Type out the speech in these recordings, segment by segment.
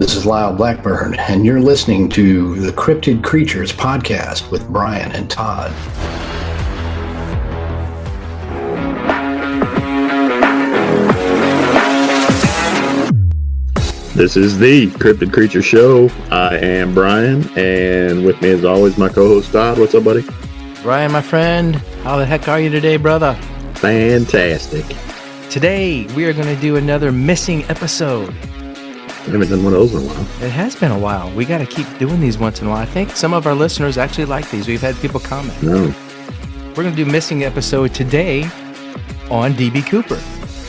This is Lyle Blackburn, and you're listening to the Cryptid Creatures podcast with Brian and Todd. This is the Cryptid Creature Show. I am Brian, and with me as always, my co-host Todd. What's up, buddy? Brian, my friend, how the heck are you today, brother? Fantastic. Today, we are going to do another missing episode. I haven't done one of those in a while. It has been a while. We got to keep doing these once in a while. I think some of our listeners actually like these. We've had people comment. No. We're going to do missing episode today on D.B. Cooper.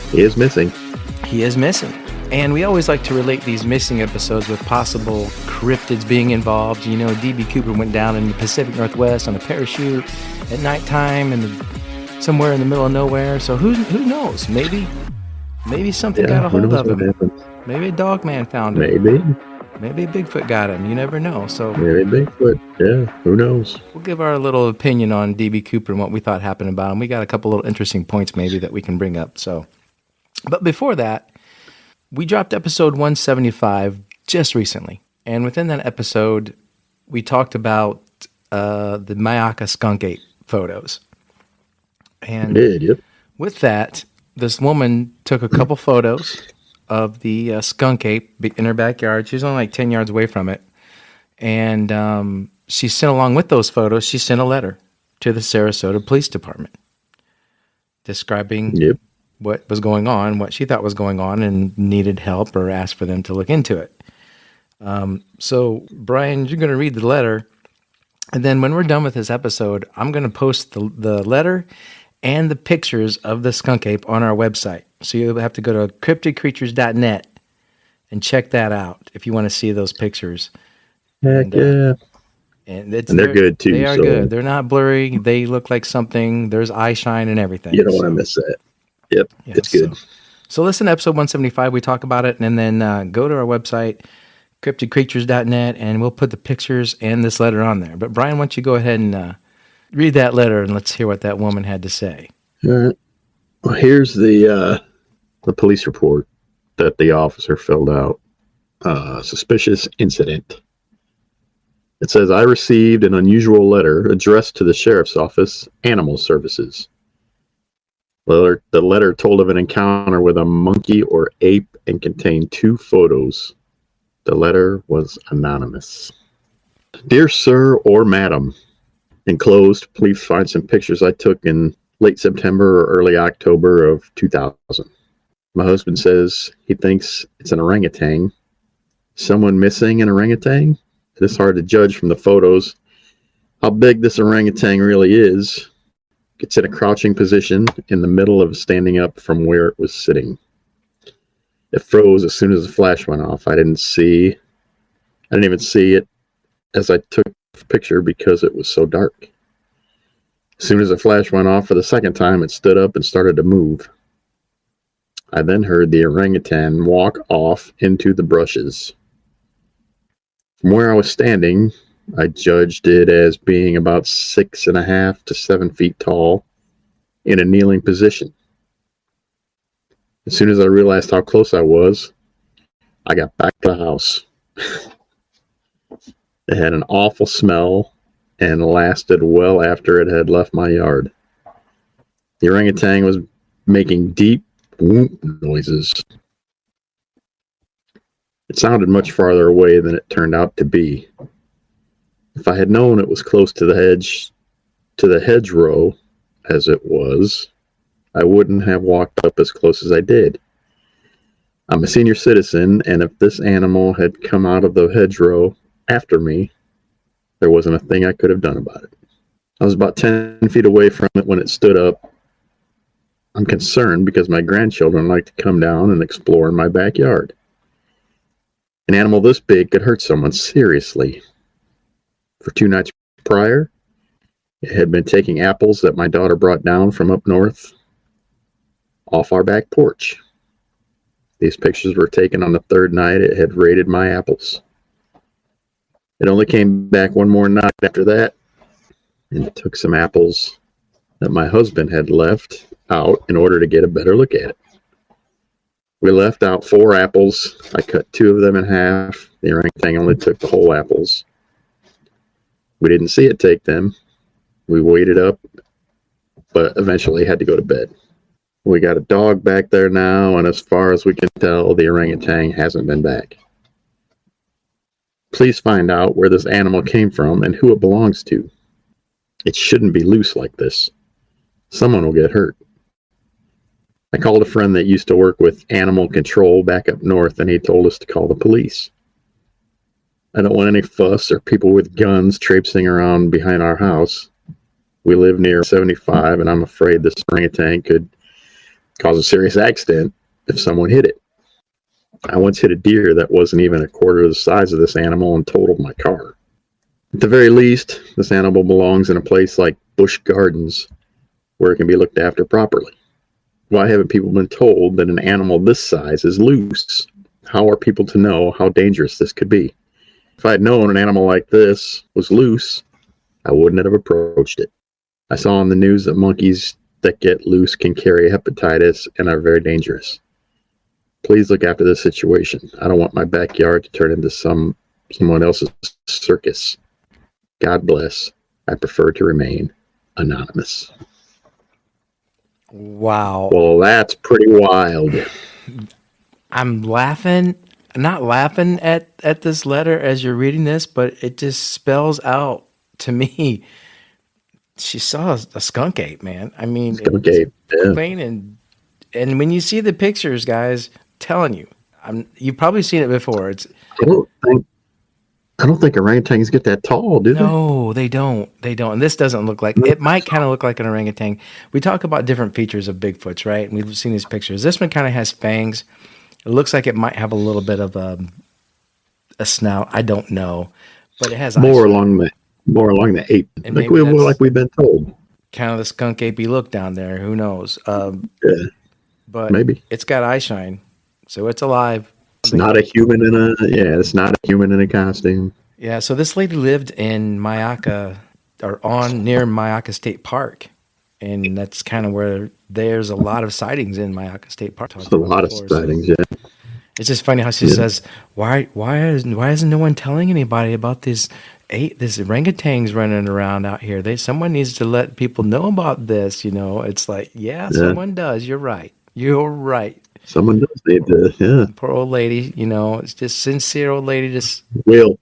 He is missing. He is missing. And we always like to relate these missing episodes with possible cryptids being involved. You know, D.B. Cooper went down in the Pacific Northwest on a parachute at nighttime and somewhere in the middle of nowhere. So who knows? Maybe something got a hold of him. Maybe a dog man found him. Maybe a Bigfoot got him. You never know. So maybe Bigfoot. Yeah, who knows? We'll give our little opinion on D.B. Cooper and what we thought happened about him. We got a couple little interesting points maybe that we can bring up. So, but before that, we dropped episode 175 just recently. And within that episode, we talked about the Mayaka Skunk Ape photos. And with that, this woman took a couple photos of the skunk ape in her backyard. She was only like 10 yards away from it. And she sent along with those photos, she sent a letter to the Sarasota Police Department describing what was going on, what she thought was going on, and needed help or asked for them to look into it. So, Brian, you're going to read the letter. And then when we're done with this episode, I'm going to post the letter and the pictures of the skunk ape on our website. So you'll have to go to cryptidcreatures.net and check that out if you want to see those pictures. Heck yeah. And they're good too. They are good. They're not blurry. They look like something. There's eye shine and everything. You don't want to miss that. Yep, it's good. So listen to episode 175. We talk about it, and then go to our website, cryptidcreatures.net, and we'll put the pictures and this letter on there. But Brian, why don't you go ahead and read that letter, and let's hear what that woman had to say. All right. Well, here's the police report that the officer filled out. Suspicious incident. It says, I received an unusual letter addressed to the sheriff's office, Animal Services. The letter told of an encounter with a monkey or ape and contained 2 photos. The letter was anonymous. Dear Sir or Madam, enclosed, please find some pictures I took in late September or early October of 2000. My husband says he thinks it's an orangutan. Someone missing an orangutan? It is hard to judge from the photos how big this orangutan really is. It's in a crouching position in the middle of standing up from where it was sitting. It froze as soon as the flash went off. I didn't even see it as I took the picture because it was so dark. As soon as the flash went off for the second time, it stood up and started to move. I then heard the orangutan walk off into the brushes. From where I was standing, I judged it as being about 6.5 to 7 feet tall in a kneeling position. As soon as I realized how close I was, I got back to the house. It had an awful smell and lasted well after it had left my yard. The orangutan was making deep whoop noises. It sounded much farther away than it turned out to be. If I had known it was close to the hedgerow as it was, I wouldn't have walked up as close as I did. I'm a senior citizen, and if this animal had come out of the hedgerow after me, there wasn't a thing I could have done about it. I was about 10 feet away from it when it stood up. I'm concerned because my grandchildren like to come down and explore in my backyard. An animal this big could hurt someone seriously. For 2 nights prior, it had been taking apples that my daughter brought down from up north off our back porch. These pictures were taken on the 3rd night it had raided my apples. It only came back one more night after that, and it took some apples that my husband had left out in order to get a better look at it. We left out 4 apples. I cut 2 of them in half. The orangutan only took the whole apples. We didn't see it take them. We waited up, but eventually had to go to bed. We got a dog back there now, and as far as we can tell, the orangutan hasn't been back. Please find out where this animal came from and who it belongs to. It shouldn't be loose like this. Someone will get hurt. I called a friend that used to work with animal control back up north, and he told us to call the police. I don't want any fuss or people with guns traipsing around behind our house. We live near 75, and I'm afraid this orangutan could cause a serious accident if someone hit it. I once hit a deer that wasn't even a quarter of the size of this animal and totaled my car. At the very least, this animal belongs in a place like Busch Gardens, where it can be looked after properly. Why haven't people been told that an animal this size is loose? How are people to know how dangerous this could be? If I'd known an animal like this was loose, I wouldn't have approached it. I saw on the news that monkeys that get loose can carry hepatitis and are very dangerous. Please look after this situation. I don't want my backyard to turn into someone else's circus. God bless. I prefer to remain anonymous. Wow. Well, that's pretty wild. I'm laughing, not laughing at this letter as you're reading this, but it just spells out to me. She saw a skunk ape, man. I mean, Skunk ape, yeah. Plain and when you see the pictures, guys, telling you, you've probably seen it before. I don't think orangutans get that tall, do they? No, they don't. They don't. And this doesn't look like it. Might kind of look like an orangutan. We talk about different features of Bigfoots, right? And we've seen these pictures. This one kind of has fangs. It looks like it might have a little bit of a snout. I don't know, but it has more along the ape, and like we've been told. Kind of the skunk apey look down there. Who knows? Yeah, but maybe it's got eye shine, so it's alive. It's not a human it's not a human in a costume. Yeah, so this lady lived in Myakka, or near Myakka State Park, and that's kind of where there's a lot of sightings in Myakka State Park. There's a lot of sightings, yeah. It's just funny how she says, why isn't no one telling anybody about this orangutans running around out here? Someone needs to let people know about this, It's like, someone does. You're right. Someone does need to, yeah. Poor old lady, it's just sincere old lady. Just we'll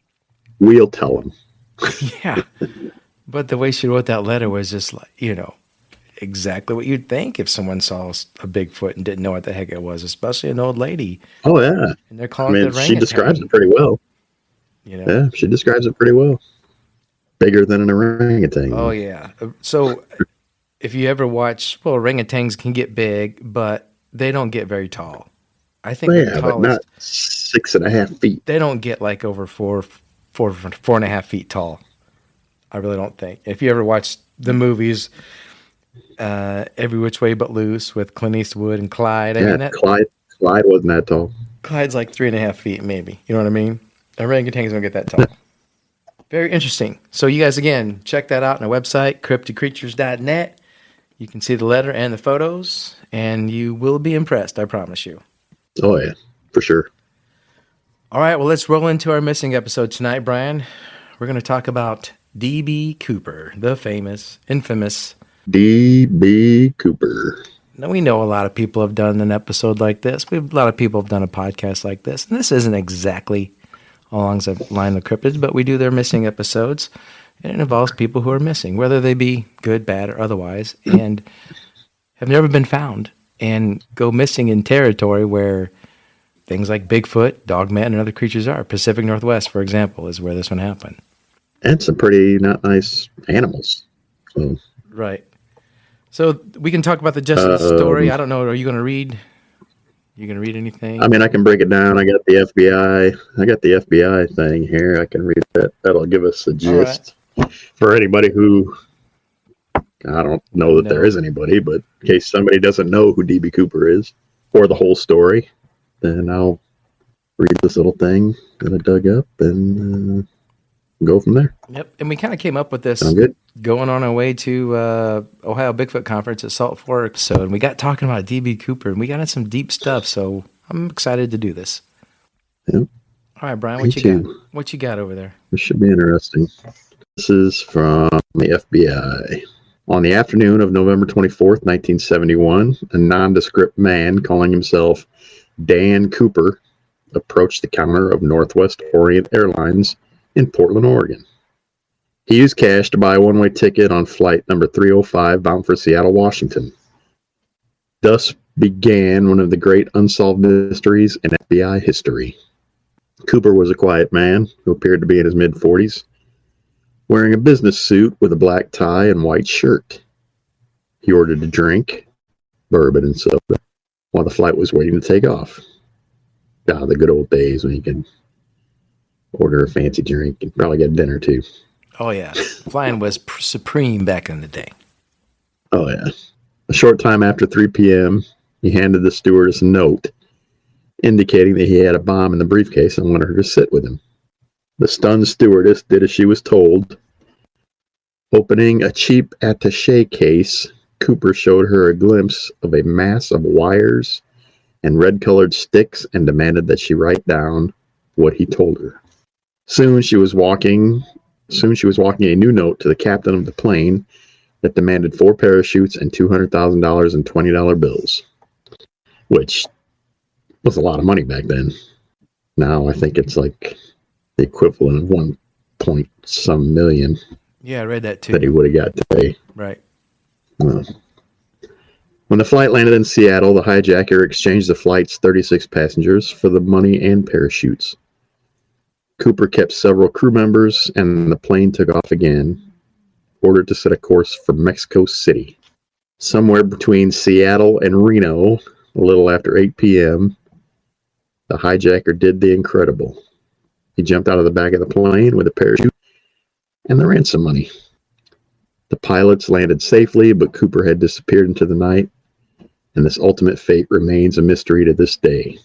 tell them. Yeah, but the way she wrote that letter was just like, exactly what you'd think if someone saw a Bigfoot and didn't know what the heck it was, especially an old lady. Oh yeah, and they're calling it the orangutan. She describes it pretty well. Yeah, she describes it pretty well. Bigger than an orangutan. Oh yeah. So if you ever watch, orangutans can get big, but they don't get very tall. I think the tallest, but not 6.5 feet. They don't get like over 4.5 feet tall. I really don't think. If you ever watched the movies, Every Which Way But Loose with Clint Eastwood and Clyde. Clyde wasn't that tall. Clyde's like 3.5 feet, maybe. You know what I mean? Orangutans don't get that tall. Very interesting. So you guys, again, check that out on our website, cryptidcreatures.net. You can see the letter and the photos, and you will be impressed, I promise you. Oh, yeah, for sure. All right, well, let's roll into our missing episode tonight, Brian. We're going to talk about D.B. Cooper, the infamous D.B. Cooper. Now, we know a lot of people have done an episode like this. A lot of people have done a podcast like this, and this isn't exactly along the line of cryptids, but we do their missing episodes, and it involves people who are missing, whether they be good, bad, or otherwise, and have never been found, and go missing in territory where things like Bigfoot, Dogman, and other creatures are. Pacific Northwest, for example, is where this one happened. And some pretty not nice animals. So. Right. So we can talk about the Justice story. I don't know. Are you going to read? You going to read anything? I mean, I can break it down. I got the FBI. I got the FBI thing here. I can read that. That'll give us a gist for anybody who. I don't know that there is anybody, but in case somebody doesn't know who D.B. Cooper is or the whole story, then I'll read this little thing that I dug up and go from there. Yep. And we kind of came up with this going on our way to Ohio Bigfoot Conference at Salt Fork. And we got talking about D.B. Cooper, and we got in some deep stuff. So I'm excited to do this. Yep. All right, Brian, Me what you too. got? What you got over there? This should be interesting. This is from the FBI. On the afternoon of November 24th, 1971, a nondescript man calling himself Dan Cooper approached the counter of Northwest Orient Airlines in Portland, Oregon. He used cash to buy a one-way ticket on flight number 305 bound for Seattle, Washington. Thus began one of the great unsolved mysteries in FBI history. Cooper was a quiet man who appeared to be in his mid-40s, wearing a business suit with a black tie and white shirt. He ordered a drink, bourbon and soda, while the flight was waiting to take off. The good old days when you could order a fancy drink and probably get dinner too. Oh, yeah. Flying was supreme back in the day. Oh, yeah. A short time after 3 p.m., he handed the stewardess a note indicating that he had a bomb in the briefcase and wanted her to sit with him. The stunned stewardess did as she was told. Opening a cheap attaché case, Cooper showed her a glimpse of a mass of wires and red-colored sticks and demanded that she write down what he told her. Soon she was walking a new note to the captain of the plane that demanded 4 parachutes and $200,000 in $20 bills, which was a lot of money back then. Now I think it's like the equivalent of 1 point some million. Yeah, I read that too. That he would have got today. Right. When the flight landed in Seattle, the hijacker exchanged the flight's 36 passengers for the money and parachutes. Cooper kept several crew members, and the plane took off again, ordered to set a course for Mexico City. Somewhere between Seattle and Reno, a little after 8 p.m., the hijacker did the incredible. He jumped out of the back of the plane with a parachute and the ransom money. The pilots landed safely, but Cooper had disappeared into the night, and this ultimate fate remains a mystery to this day.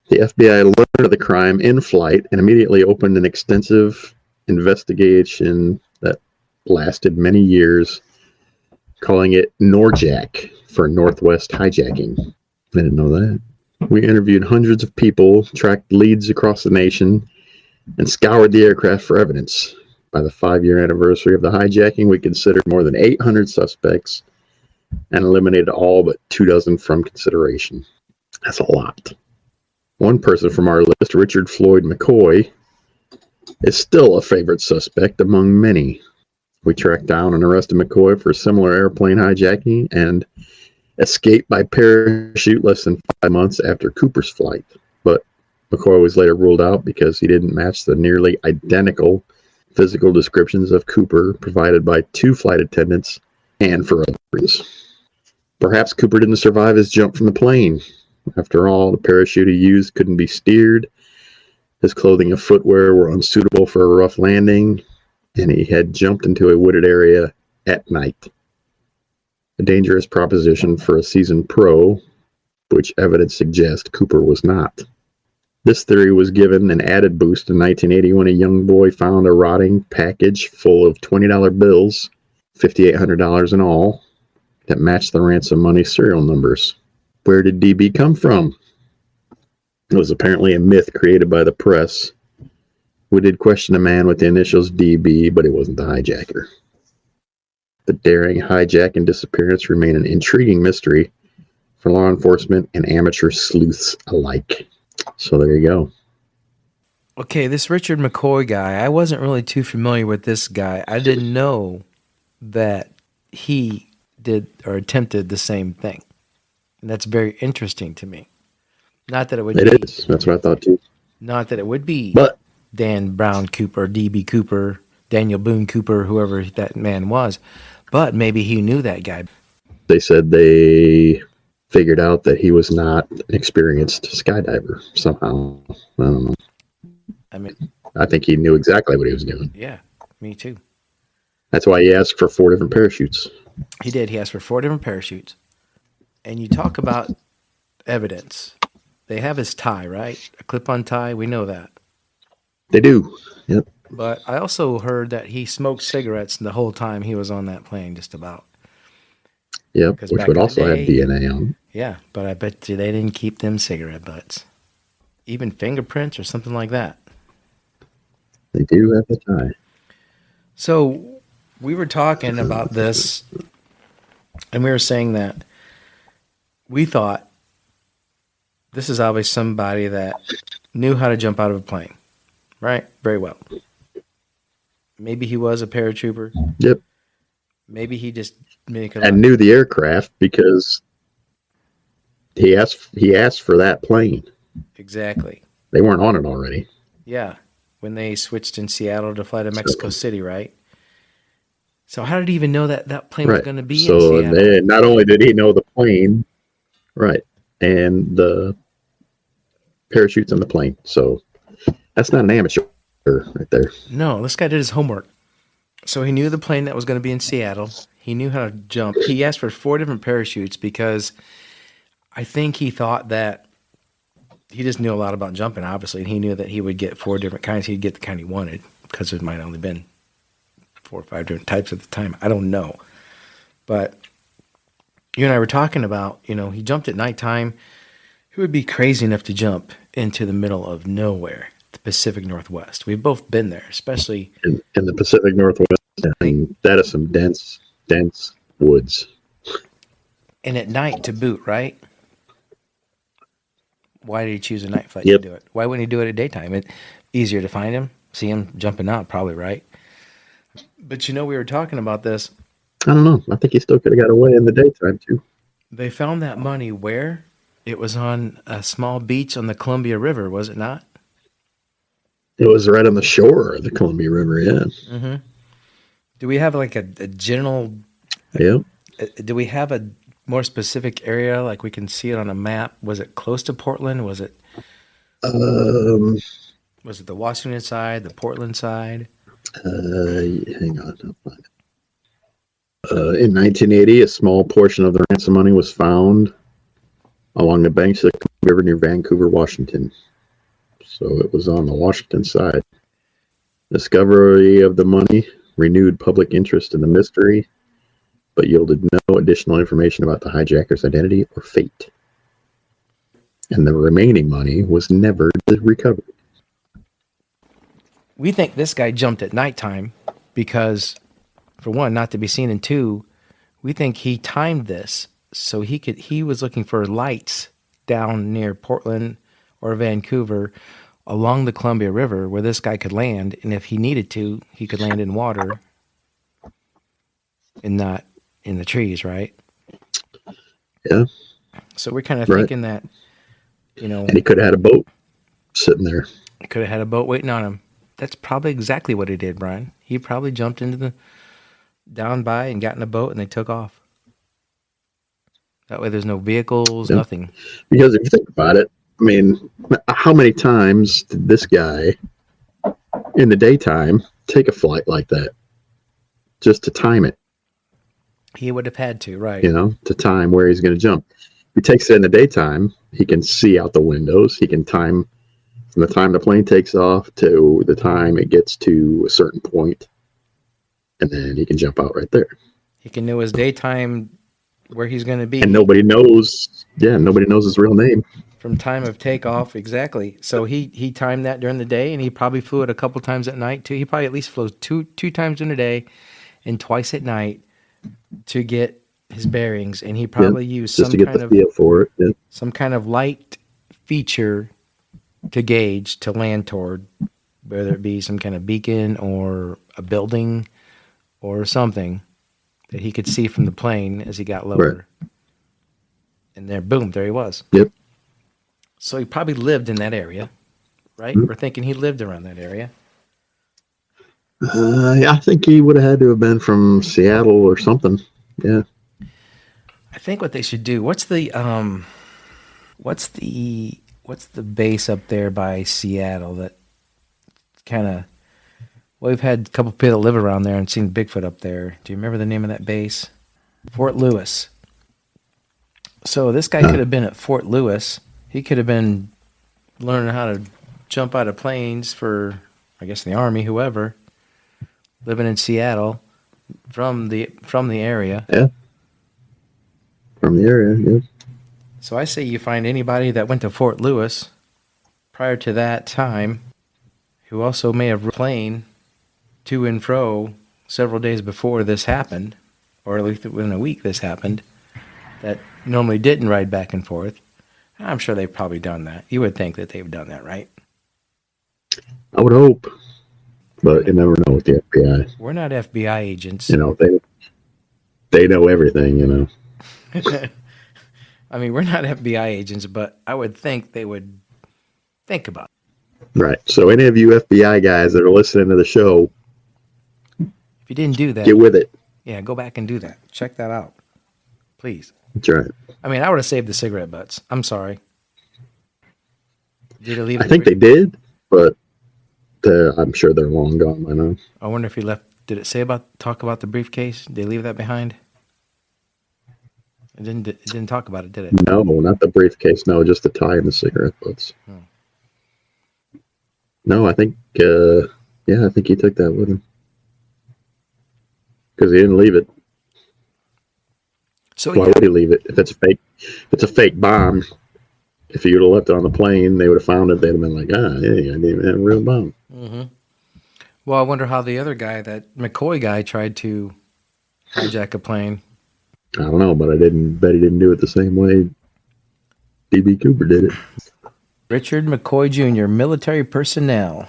The FBI learned of the crime in flight and immediately opened an extensive investigation that lasted many years, calling it NORJAC for Northwest Hijacking. I didn't know that. We interviewed hundreds of people, tracked leads across the nation, and scoured the aircraft for evidence. By the 5-year anniversary of the hijacking, we considered more than 800 suspects and eliminated all but 24 from consideration. That's a lot. One person from our list, Richard Floyd McCoy, is still a favorite suspect among many. We tracked down and arrested McCoy for similar airplane hijacking and escaped by parachute less than 5 months after Cooper's flight. But McCoy was later ruled out because he didn't match the nearly identical physical descriptions of Cooper provided by 2 flight attendants and for other reasons. Perhaps Cooper didn't survive his jump from the plane. After all, the parachute he used couldn't be steered, his clothing and footwear were unsuitable for a rough landing, and he had jumped into a wooded area at night. A dangerous proposition for a seasoned pro, which evidence suggests Cooper was not. This theory was given an added boost in 1980 when a young boy found a rotting package full of $20 bills, $5,800 in all, that matched the ransom money serial numbers. Where did DB come from? It was apparently a myth created by the press. We did question a man with the initials DB, but he wasn't the hijacker. The daring hijack and disappearance remain an intriguing mystery for law enforcement and amateur sleuths alike. So there you go. Okay, this Richard McCoy guy, I wasn't really too familiar with this guy. I didn't know that he did or attempted the same thing. And that's very interesting to me. Not that it would be. It is. That's what I thought too. Not that it would be But Dan Brown Cooper, DB Cooper, Daniel Boone Cooper, whoever that man was. But maybe he knew that guy. they said they figured out that he was not an experienced skydiver somehow. I don't know. I mean, I think he knew exactly what he was doing. yeah, me too. That's why he asked for 4 different parachutes. He did. He asked for 4 different parachutes. And you talk about evidence. They have his tie, right? A clip-on tie. We know that. They do. Yep. But I also heard that he smoked cigarettes the whole time he was on that plane, just about. Yep. 'Cause Which back would in the also have day- DNA on. Yeah, but I bet you they didn't keep them cigarette butts. Even fingerprints or something like that. They do have the tie. So we were talking about this, and we were saying that we thought this is obviously somebody that knew how to jump out of a plane, right? Very well. Maybe he was a paratrooper. Yep. Maybe he just maybe could And knew the aircraft because he asked for that plane. Exactly. They weren't on it already. Yeah, when they switched in Seattle to fly to Mexico City, right? So how did he even know that that plane was Right. going to be in So Seattle? not only did he know the plane, right, and the parachutes on the plane. So that's not an amateur right there. No, this guy did his homework. So he knew the plane that was going to be in Seattle. He knew how to jump. He asked for 4 different parachutes because I think he thought that he just knew a lot about jumping, obviously, and he knew that he would get 4 different kinds. He'd get the kind he wanted because there might have only been 4 or 5 different types at the time. I don't know. But you and I were talking about, he jumped at nighttime. Who would be crazy enough to jump into the middle of nowhere, the Pacific Northwest? We've both been there, especially In the Pacific Northwest, and that is some dense woods. and at night to boot, right? Why did he choose a night flight Yep. to do it? Why wouldn't he do it at daytime? It's easier to find him, see him jumping out, probably, right? But we were talking about this. I don't know. I think he still could have got away in the daytime too. They found that money where? It was on a small beach on the Columbia River, was it not? It was right on the shore of the Columbia River. Yeah. Mm-hmm. Do we have like a general? Yep. Do we have a more specific area, like we can see it on a map? Was it close to Portland? Was it Um. the Washington side, the Portland side? Hang on. I'll find it. In 1980, a small portion of the ransom money was found along the banks of the Columbia River near Vancouver, Washington. So it was on the Washington side. Discovery of the money renewed public interest in the mystery, but yielded no additional information about the hijacker's identity or fate. And the remaining money was never recovered. We think this guy jumped at nighttime because, for one, not to be seen, and two, we think he timed this so he was looking for lights down near Portland or Vancouver along the Columbia River where this guy could land, and if he needed to, he could land in water and not in the trees, right? Yeah. So we're kind of Right. thinking that, And he could have had a boat sitting there. he could have had a boat waiting on him. That's probably exactly what he did, Brian. He probably jumped into the down by and got in a boat and they took off. That way there's no vehicles, Yeah. nothing. Because if you think about it, I mean, how many times did this guy in the daytime take a flight like that just to time it? He would have had to, right? To time where he's going to jump. If he takes it in the daytime, he can see out the windows. He can time from the time the plane takes off to the time it gets to a certain point, and then he can jump out right there. He can know his daytime where he's going to be. And nobody knows his real name. From time of takeoff, exactly. So he timed that during the day, and he probably flew it a couple times at night too. He probably at least flew two times in a day and twice at night to get his bearings. And he probably used just to get the feel for it. Yeah. some kind of light feature to gauge to land toward, whether it be some kind of beacon or a building or something that he could see from the plane as he got lower. Right. And there he was. Yep. So he probably lived in that area, right? Mm-hmm. We're thinking he lived around that area. I think he would have had to have been from Seattle or something. Yeah. I think what they should do. What's the base up there by Seattle that kind of? Well, we've had a couple people that live around there and seen Bigfoot up there. Do you remember the name of that base? Fort Lewis. So this guy could have been at Fort Lewis. He could have been learning how to jump out of planes for, I guess, the Army, whoever, living in Seattle from the area. Yeah. From the area, yeah. So I say you find anybody that went to Fort Lewis prior to that time who also may have plane to and fro several days before this happened, or at least within a week this happened, that normally didn't ride back and forth. I'm sure they've probably done that. You would think that they've done that, right? I would hope, but you never know with the FBI. We're not FBI agents. You know, they know everything, you know. I mean, we're not FBI agents, but I would think they would think about it. Right. So any of you FBI guys that are listening to the show, if you didn't do that, get with it. Yeah, go back and do that. Check that out, please. That's right. I mean, I would have saved the cigarette butts. I'm sorry. Did he leave? I think they did, but I'm sure they're long gone by now. I wonder if he left. Did it talk about the briefcase? Did they leave that behind? It didn't talk about it, did it? No, not the briefcase. No, just the tie and the cigarette butts. No, I think, I think he took that with him. Because he didn't leave it. So why would he leave it? If it's a fake bomb, if he would have left it on the plane, they would have found it. They'd have been like, yeah, I didn't even have a real bomb. Mm-hmm. Well, I wonder how the other guy, that McCoy guy, tried to hijack a plane. I don't know, but I bet he didn't do it the same way D.B. Cooper did it. Richard McCoy Jr., military personnel.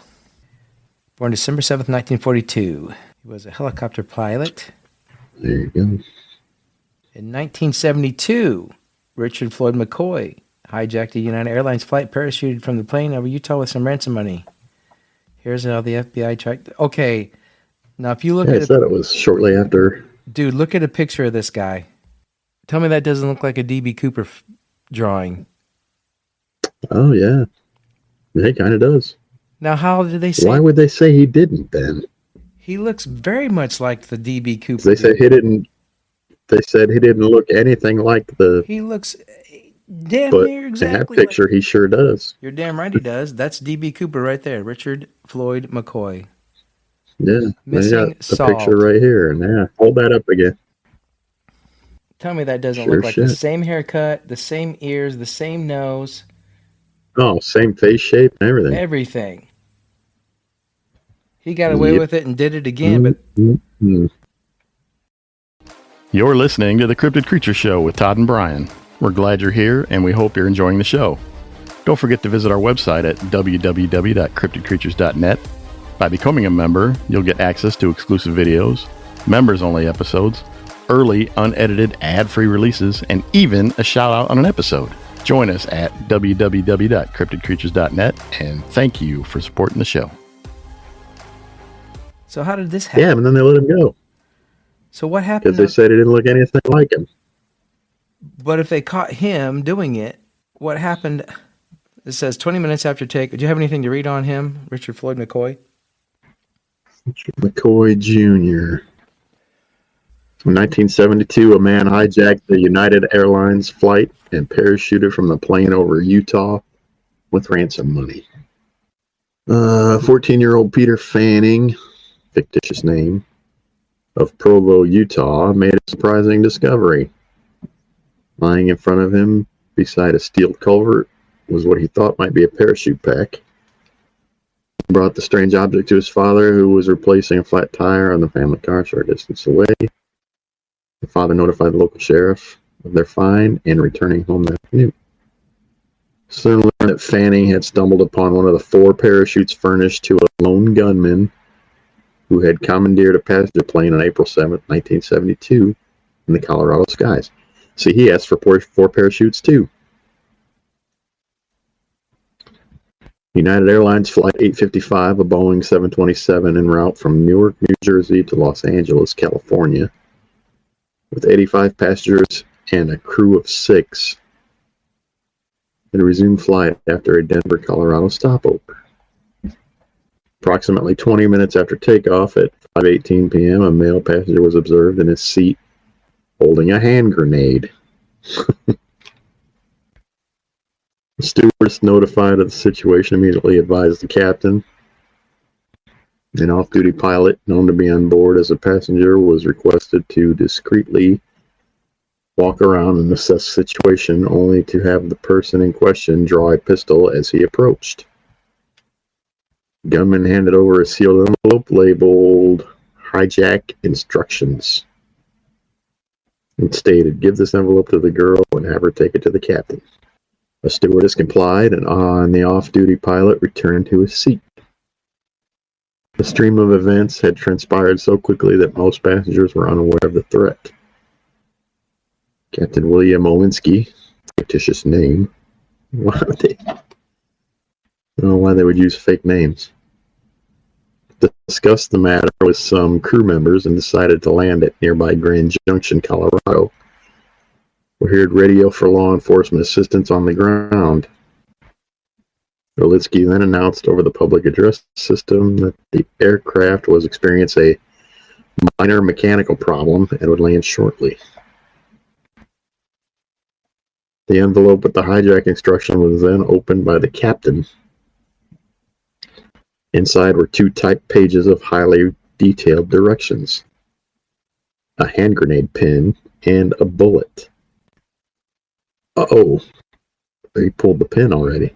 Born December 7th, 1942. He was a helicopter pilot. There you go. In 1972, Richard Floyd McCoy hijacked a United Airlines flight, parachuted from the plane over Utah with some ransom money. Here's how the FBI tracked. Okay, now if you look at I said it was shortly after. Dude, look at a picture of this guy. Tell me that doesn't look like a D.B. Cooper drawing. Oh, yeah. It kind of does. Now, how did they say? Why would they say he didn't then? He looks very much like the D.B. Cooper. They said he didn't. They said he didn't look anything like the. He looks damn near exactly. In that picture, he sure does. You're damn right he does. That's D.B. Cooper right there, Richard Floyd McCoy. Yeah, missing the picture right here, and yeah, hold that up again. Tell me that doesn't look like the same haircut, the same ears, the same nose. Oh, same face shape and everything. Everything. He got away with it and did it again, but... You're listening to the Cryptid Creature Show with Todd and Brian. We're glad you're here, and we hope you're enjoying the show. Don't forget to visit our website at www.cryptidcreatures.net. By becoming a member, you'll get access to exclusive videos, members-only episodes, early, unedited, ad-free releases, and even a shout-out on an episode. Join us at www.cryptidcreatures.net, and thank you for supporting the show. So how did this happen? Yeah, and then they let him go. So what happened? Because they said he didn't look anything like him. But if they caught him doing it, what happened? It says 20 minutes after take. Do you have anything to read on him, Richard Floyd McCoy? McCoy Jr. In 1972, a man hijacked the United Airlines flight and parachuted from the plane over Utah with ransom money. 14-year-old Peter Fanning, fictitious name, of Provo, Utah, made a surprising discovery. Lying in front of him beside a steel culvert was what he thought might be a parachute pack. He brought the strange object to his father, who was replacing a flat tire on the family car a short distance away. The father notified the local sheriff of their find and returning home that afternoon. Soon learned that Fanning had stumbled upon one of the 4 parachutes furnished to a lone gunman who had commandeered a passenger plane on April 7th, 1972 in the Colorado skies. See, he asked for 4 parachutes too. United Airlines Flight 855, a Boeing 727 en route from Newark, New Jersey to Los Angeles, California, with 85 passengers and a crew of 6, had resumed flight after a Denver, Colorado stopover. Approximately 20 minutes after takeoff at 5:18 p.m., a male passenger was observed in his seat holding a hand grenade. The stewardess, notified of the situation, immediately advised the captain. An off-duty pilot, known to be on board as a passenger, was requested to discreetly walk around and assess the situation, only to have the person in question draw a pistol as he approached. Gunman handed over a sealed envelope labeled hijack instructions and stated, "Give this envelope to the girl and have her take it to the captain." A stewardess complied, and the off-duty pilot returned to his seat. The stream of events had transpired so quickly that most passengers were unaware of the threat. Captain William Olinsky, fictitious name. Why would they? I don't know why they would use fake names. Discussed the matter with some crew members and decided to land at nearby Grand Junction, Colorado, where he would radio for law enforcement assistance on the ground. Olinsky then announced over the public address system that the aircraft was experiencing a minor mechanical problem and would land shortly. The envelope with the hijack instruction was then opened by the captain. Inside were 2 typed pages of highly detailed directions, a hand grenade pin, and a bullet. Uh-oh, they pulled the pin already.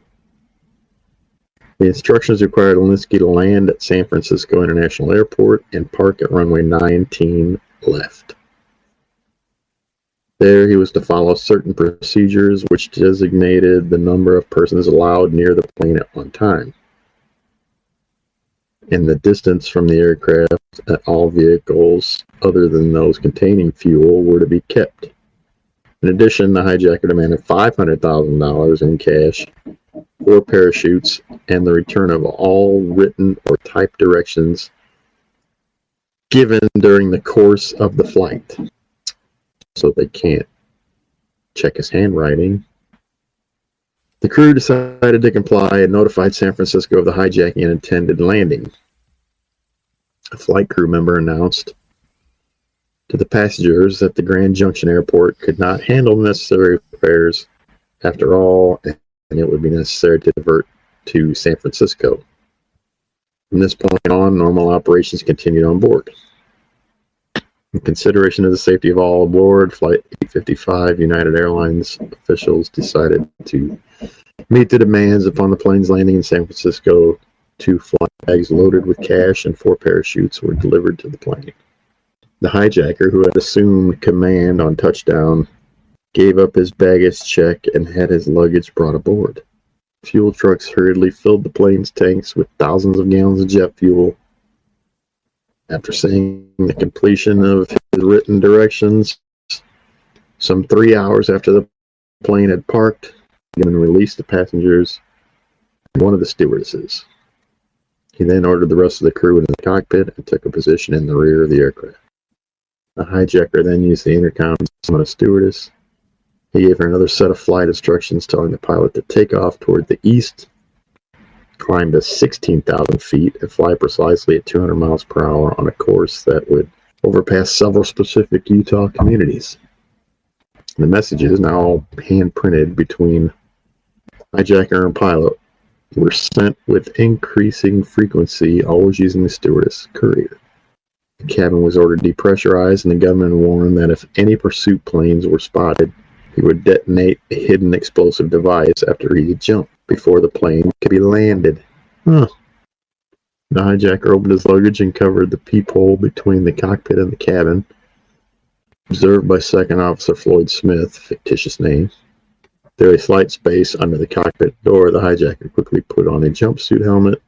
The instructions required Olinsky to land at San Francisco International Airport and park at runway 19 left. There he was to follow certain procedures which designated the number of persons allowed near the plane at one time, and the distance from the aircraft at all vehicles other than those containing fuel were to be kept. In addition, the hijacker demanded $500,000 in cash, 4 parachutes, and the return of all written or typed directions given during the course of the flight. So they can't check his handwriting. The crew decided to comply and notified San Francisco of the hijacking and intended landing. A flight crew member announced to the passengers that the Grand Junction Airport could not handle the necessary repairs after all, and it would be necessary to divert to San Francisco. From this point on, normal operations continued on board. In consideration of the safety of all aboard, Flight 855 United Airlines officials decided to meet the demands upon the plane's landing in San Francisco. 2 flight bags loaded with cash and 4 parachutes were delivered to the plane. The hijacker, who had assumed command on touchdown, gave up his baggage check and had his luggage brought aboard. Fuel trucks hurriedly filled the plane's tanks with thousands of gallons of jet fuel. After seeing the completion of his written directions, some 3 hours after the plane had parked, Gunman released the passengers and one of the stewardesses. He then ordered the rest of the crew into the cockpit and took a position in the rear of the aircraft. The hijacker then used the intercom to summon a stewardess. He gave her another set of flight instructions, telling the pilot to take off toward the east, climb to 16,000 feet, and fly precisely at 200 miles per hour on a course that would overpass several specific Utah communities. The messages, now hand-printed between hijacker and pilot, were sent with increasing frequency, always using the stewardess courier. The cabin was ordered depressurized, and the gunman warned that if any pursuit planes were spotted, he would detonate a hidden explosive device after he had jumped, before the plane could be landed. The hijacker opened his luggage and covered the peephole between the cockpit and the cabin. Observed by Second Officer Floyd Smith, fictitious name. There was slight space under the cockpit door. The hijacker quickly put on a jumpsuit helmet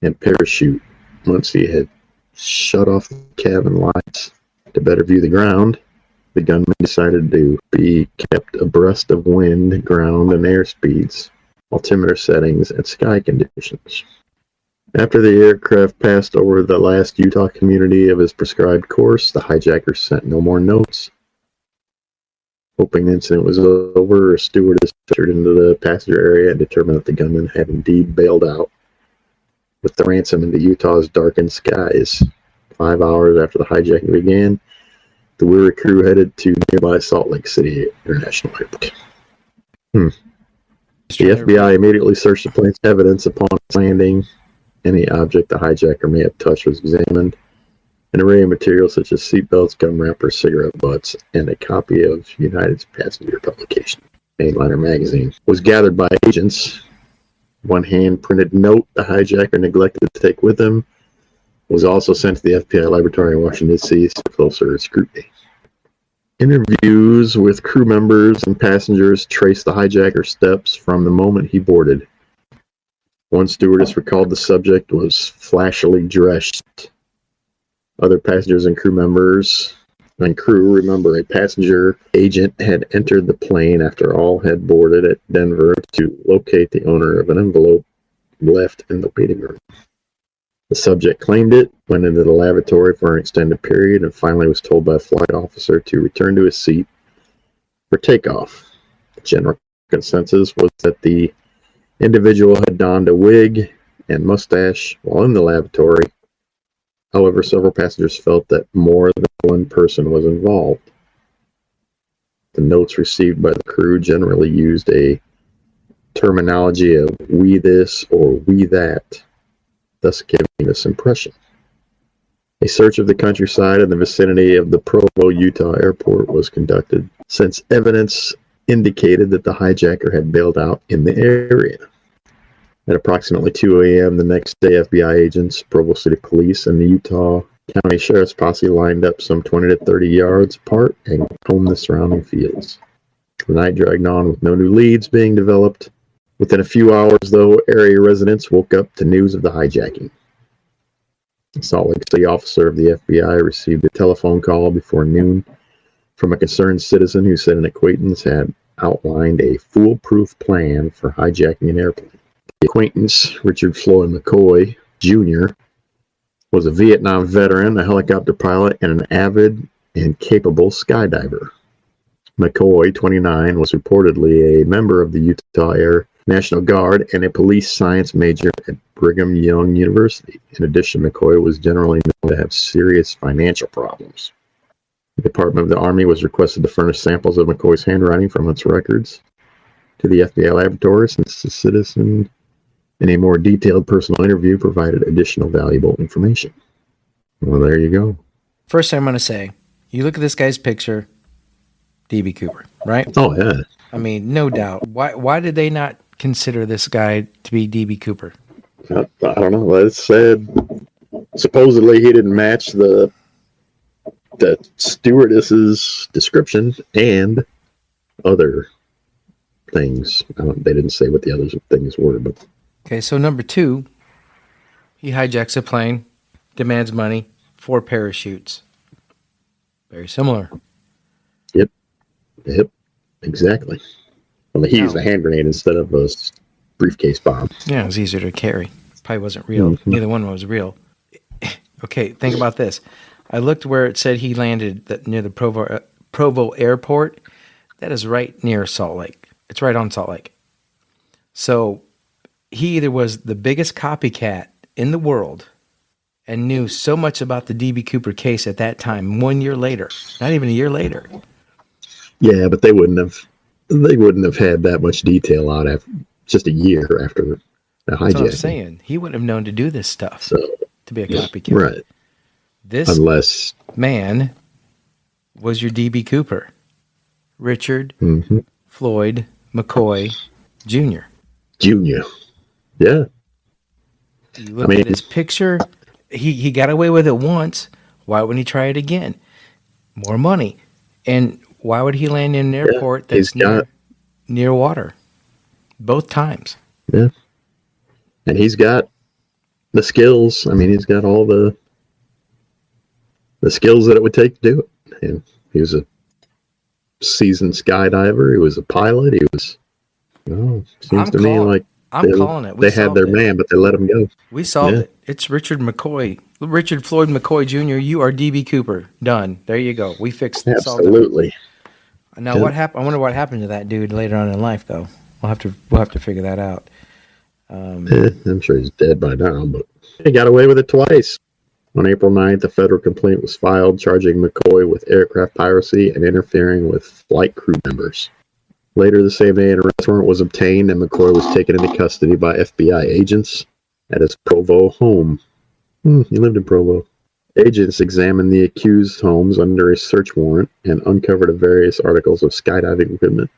and parachute. Once he had shut off the cabin lights to better view the ground, the gunman decided to be kept abreast of wind, ground, and air speeds, altimeter settings, and sky conditions. After the aircraft passed over the last Utah community of his prescribed course, the hijacker sent no more notes. Hoping the incident was over, a stewardess entered into the passenger area and determined that the gunman had indeed bailed out with the ransom into Utah's darkened skies. 5 hours after the hijacking began, the weary crew headed to nearby Salt Lake City International Airport. The FBI immediately searched the plane's evidence upon its landing. Any object the hijacker may have touched was examined. an array of materials such as seatbelts, gum wrappers, cigarette butts, and a copy of United's passenger publication, Mainliner magazine, was gathered by agents. One hand-printed note the hijacker neglected to take with him was also sent to the FBI laboratory in Washington, D.C. for closer scrutiny. Interviews with crew members and passengers traced the hijacker's steps from the moment he boarded. One stewardess recalled the subject was flashily dressed. Other passengers and crew members and crew remember a passenger agent had entered the plane after all had boarded at Denver to locate the owner of an envelope left in the waiting room. The subject claimed it, went into the lavatory for an extended period, and finally was told by a flight officer to return to his seat for takeoff. The general consensus was that the individual had donned a wig and mustache while in the lavatory. However, several passengers felt that more than one person was involved. The notes received by the crew generally used a terminology of "we this" or "we that," thus giving this impression. A search of the countryside in the vicinity of the Provo, Utah airport was conducted, since evidence indicated that the hijacker had bailed out in the area. At approximately 2 a.m. the next day, FBI agents, Provo City Police, and the Utah County Sheriff's Posse lined up some 20 to 30 yards apart and combed the surrounding fields. The night dragged on with no new leads being developed. Within a few hours, though, area residents woke up to news of the hijacking. A Salt Lake City officer of the FBI received a telephone call before noon from a concerned citizen who said an acquaintance had outlined a foolproof plan for hijacking an airplane. The acquaintance, Richard Floyd McCoy, Jr., was a Vietnam veteran, a helicopter pilot, and an avid and capable skydiver. McCoy, 29, was reportedly a member of the Utah Air National Guard and a police science major at Brigham Young University. In addition, McCoy was generally known to have serious financial problems. The Department of the Army was requested to furnish samples of McCoy's handwriting from its records to the FBI laboratory, since the citizen, in a more detailed personal interview, provided additional valuable information. Well, there you go. First thing I'm going to say, you look at this guy's picture, D.B. Cooper, right? Oh, yeah. I mean, no doubt. Why did they not consider this guy to be D.B. Cooper? I don't know. It said supposedly he didn't match the stewardess's description and other things. They didn't say what the other things were, but... Okay, so number 2, he hijacks a plane, demands money, 4 parachutes. Very similar. Yep, exactly. Well, he used a hand grenade instead of a briefcase bomb. Yeah, it was easier to carry. Probably wasn't real. Mm-hmm. Neither one was real. Okay, think about this. I looked where it said he landed near the Provo airport. That is right near Salt Lake. It's right on Salt Lake. So he either was the biggest copycat in the world and knew so much about the D.B. Cooper case at that time, 1 year later, not even a year later. Yeah, but they wouldn't have had that much detail out after just a year after the hijacking. That's what I'm saying. He wouldn't have known to do this stuff, to be a copycat. Right. This man was your D.B. Cooper, Richard Floyd McCoy Jr. Yeah. You look at his picture, he got away with it once. Why wouldn't he try it again? More money. And why would he land in an airport that's near water? Both times. Yeah. And he's got the skills. I mean, he's got all the skills that it would take to do it. And he was a seasoned skydiver. He was a pilot. He was, seems to me like I'm calling it. They had their man, but they let him go. We solved it. It's Richard Floyd McCoy Jr. You are D.B. Cooper. Done. There you go. We fixed it. Absolutely. Now what happened? I wonder what happened to that dude later on in life, though. We'll have to figure that out. I'm sure he's dead by now, but he got away with it twice. On April 9th, a federal complaint was filed charging McCoy with aircraft piracy and interfering with flight crew members. Later the same day, an arrest warrant was obtained and McCoy was taken into custody by FBI agents at his Provo home. He lived in Provo. Agents examined the accused's homes under a search warrant and uncovered various articles of skydiving equipment,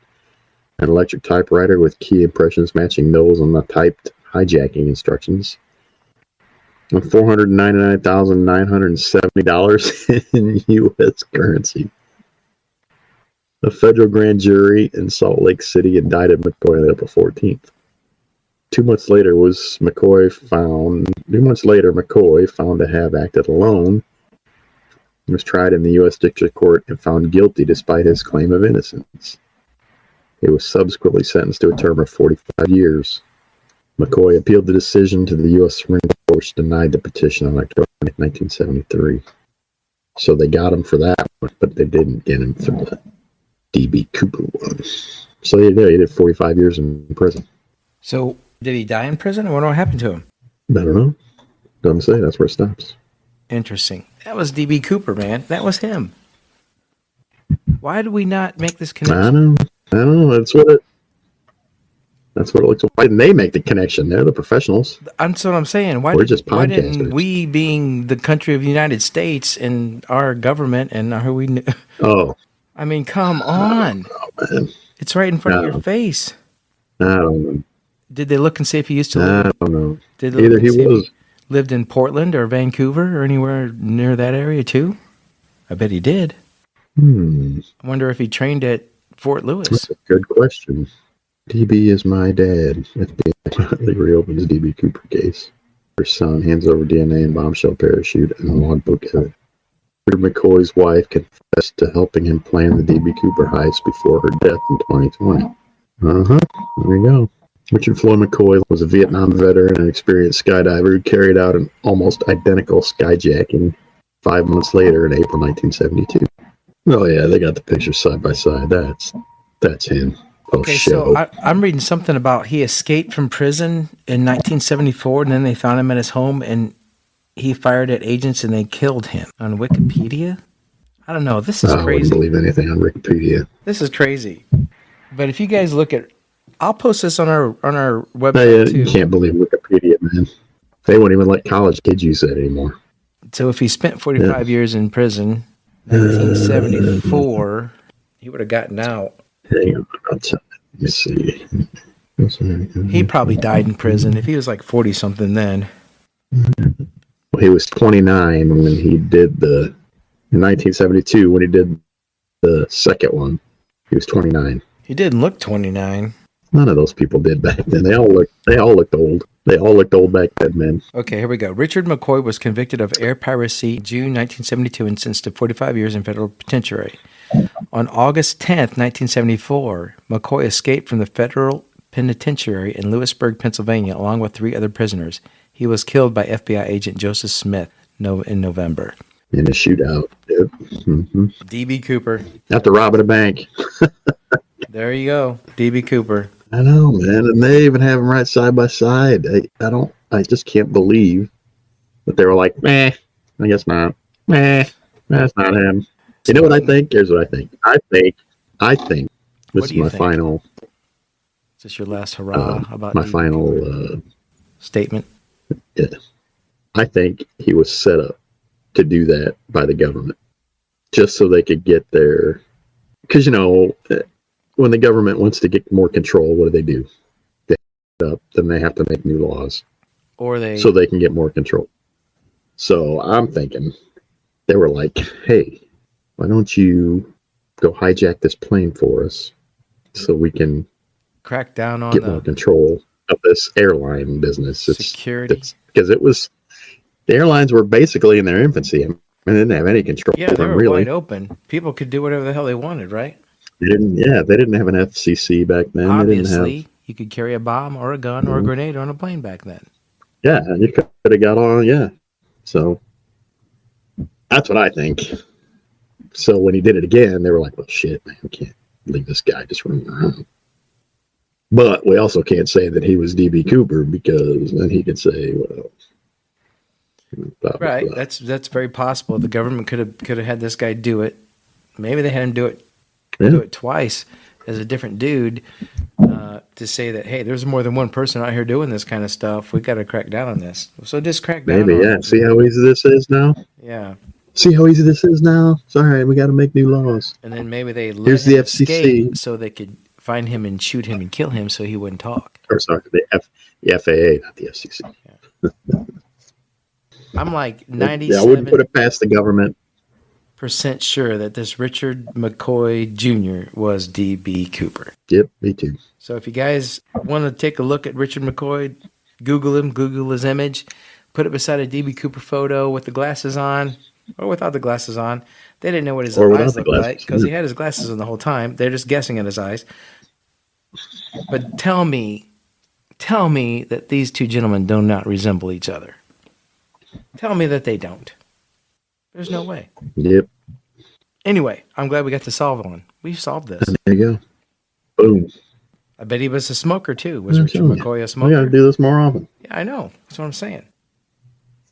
an electric typewriter with key impressions matching those on the typed hijacking instructions, and $499,970 in U.S. currency. A federal grand jury in Salt Lake City indicted McCoy on April 14th. 2 months later, McCoy found to have acted alone. He was tried in the U.S. District Court and found guilty despite his claim of innocence. He was subsequently sentenced to a term of 45 years. McCoy appealed the decision to the U.S. Supreme Court, which denied the petition on October 1973. So they got him for that one, but they didn't get him for the D.B. Cooper one. So he did 45 years in prison. So did he die in prison, or what happened to him? I don't know. Doesn't say. That's where it stops. Interesting. That was D.B. Cooper, man. That was him. Why did we not make this connection? I don't know. That's what it looks like. Why didn't they make the connection? They're the professionals. That's what I'm saying. Why didn't we, being the country of the United States and our government and who we knew? Oh. I mean, come on. Oh, man. It's right in front of your face. I don't know. Did they look and see if he used to live? I don't know. Did they Either he was. Lived in Portland or Vancouver or anywhere near that area too? I bet he did. I wonder if he trained at Fort Lewis. That's a good question. DB is my dad. FBI reopens DB Cooper case. Her son hands over DNA and bombshell parachute and logbook evidence. McCoy's wife confessed to helping him plan the DB Cooper heist before her death in 2020. There you go. Richard Floyd McCoy was a Vietnam veteran and experienced skydiver who carried out an almost identical skyjacking 5 months later in April 1972. Oh yeah, they got the pictures side by side. That's him. Okay, so I'm reading something about he escaped from prison in 1974, and then they found him at his home, and he fired at agents, and they killed him. On Wikipedia? I don't know. This is crazy. I wouldn't believe anything on Wikipedia. This is crazy. But if you guys look at, I'll post this on our website too. You can't believe Wikipedia, man. They won't even let college kids use that anymore. So if he spent 45 years in prison, 1974, he would have gotten out. Hang on, let me see. He probably died in prison if he was like 40 something then. Well, he was 29 when he did in 1972 when he did the second one. He was 29. He didn't look 29. None of those people did back then. They all looked old. They all looked old back then, man. Okay, here we go. Richard McCoy was convicted of air piracy in June 1972 and sentenced to 45 years in federal penitentiary. On August 10th, 1974, McCoy escaped from the federal penitentiary in Lewisburg, Pennsylvania, along with 3 other prisoners. He was killed by FBI agent Joseph Smith in November. In a shootout. Yep. Mm-hmm. D.B. Cooper. After robbing a bank. There you go. D.B. Cooper. I know, man. And they even have them right side by side. I just can't believe that they were like, meh, I guess not. Meh, that's not him. You know what I think? Here's what I think. I think this is my final. Is this your last hurrah about my final statement? Yeah. I think he was set up to do that by the government just so they could get their. Because, when the government wants to get more control, what do? They then they have to make new laws. So they can get more control. So I'm thinking they were like, hey, why don't you go hijack this plane for us so we can crack down on get more control of this airline business. Security. Because the airlines were basically in their infancy. And they didn't have any control. Yeah, they were wide open. People could do whatever the hell they wanted, right? They didn't have an FCC back then. Obviously, you could carry a bomb or a gun or a grenade on a plane back then. Yeah, you could have got on, yeah. So, that's what I think. So, when he did it again, they were like, well, shit, man, we can't leave this guy just running around. But we also can't say that he was D.B. Cooper because then he could say, well... Blah, right, blah. That's very possible. The government could have had this guy do it. Maybe they had him do it twice. as a different dude to say that, hey, there's more than one person out here doing this kind of stuff. We got to crack down on this. So just crack down. Maybe, yeah. See how easy this is now? Yeah. See how easy this is now? It's all right. We got to make new laws. And then maybe they let Here's him the escape FCC. so they could find him and shoot him and kill him so he wouldn't talk. Or sorry, the FAA, not the FCC. I'm like Yeah, I wouldn't put 97% it past the government. sure that this Richard McCoy Jr. was D.B. Cooper. Yep, me too. So if you guys want to take a look at Richard McCoy, Google him, Google his image, put it beside a D.B. Cooper photo with the glasses on or without the glasses on. They didn't know what his eyes looked like because he had his glasses on the whole time. They're just guessing at his eyes. But tell me that these two gentlemen do not resemble each other. Tell me that they don't. There's no way. Yep. Anyway, I'm glad we got to solve one. We've solved this. There you go. Boom. I bet he was a smoker too. Was I'm Richard telling you. McCoy a We smoker? got to do this more often. Yeah, I know. That's what I'm saying.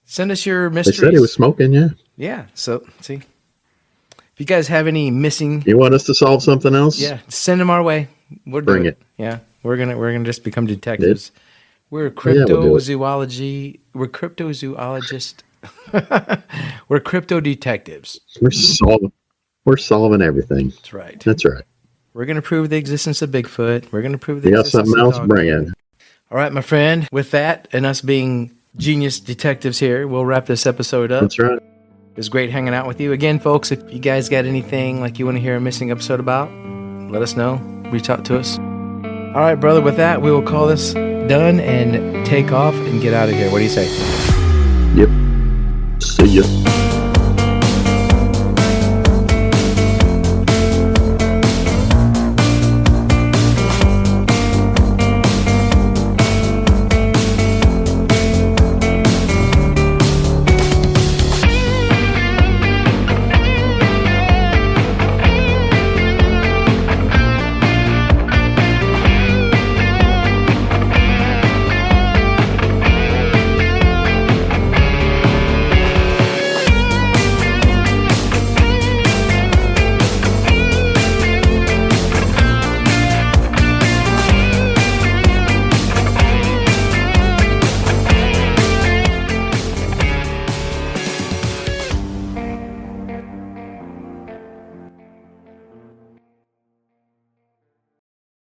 Send us your They mysteries. said he was smoking, yeah. Yeah. So, see. If you guys have any missing, You want us to solve something else? yeah, send them our way. We'll do Bring it. Yeah, we're gonna just become detectives. We're Yeah, we'll do it. cryptozoology. We're cryptozoologists. We're crypto detectives. We're solving everything. That's right. That's right. We're gonna prove the existence of Bigfoot. We're gonna prove the You got existence something of else? dog. Bring it. All right, my friend. With that, and us being genius detectives here, we'll wrap this episode up. That's right. It was great hanging out with you. Again, folks, if you guys got anything like you want to hear a missing episode about, let us know. Reach out to us. All right, brother, with that, we will call this done and take off and get out of here. What do you say? Yep. See ya.